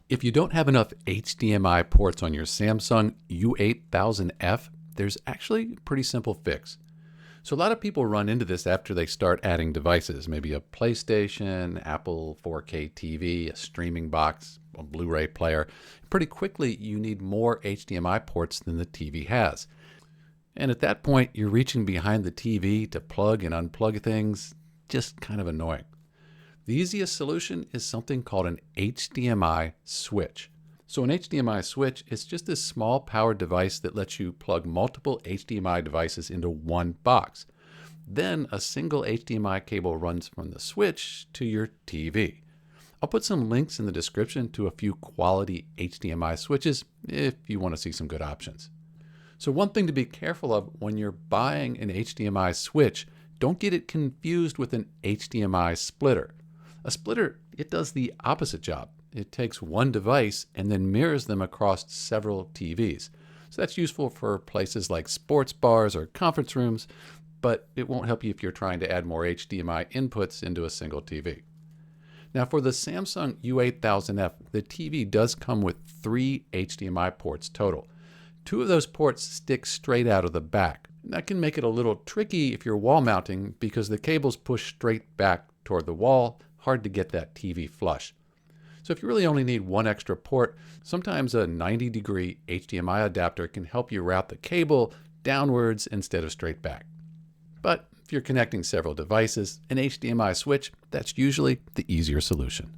If you don't have enough HDMI ports on your Samsung U8000F, there's actually a pretty simple fix. So a lot of people run into this after they start adding devices, maybe a PlayStation, Apple 4K TV, a streaming box, a Blu-ray player. Pretty quickly, you need more HDMI ports than the TV has. And at that point, you're reaching behind the TV to plug and unplug things, just kind of annoying. The easiest solution is something called an HDMI switch. So an HDMI switch is just this small powered device that lets you plug multiple HDMI devices into one box. Then a single HDMI cable runs from the switch to your TV. I'll put some links in the description to a few quality HDMI switches if you want to see some good options. So one thing to be careful of when you're buying an HDMI switch, don't get it confused with an HDMI splitter. A splitter, it does the opposite job. It takes one device and then mirrors them across several TVs. So that's useful for places like sports bars or conference rooms, but it won't help you if you're trying to add more HDMI inputs into a single TV. Now for the Samsung U8000F, the TV does come with 3 HDMI ports total. 2 of those ports stick straight out of the back. And that can make it a little tricky if you're wall mounting because the cables push straight back toward the wall. Hard to get that TV flush. So if you really only need one extra port, sometimes a 90-degree HDMI adapter can help you route the cable downwards instead of straight back. But if you're connecting several devices, an HDMI switch, that's usually the easier solution.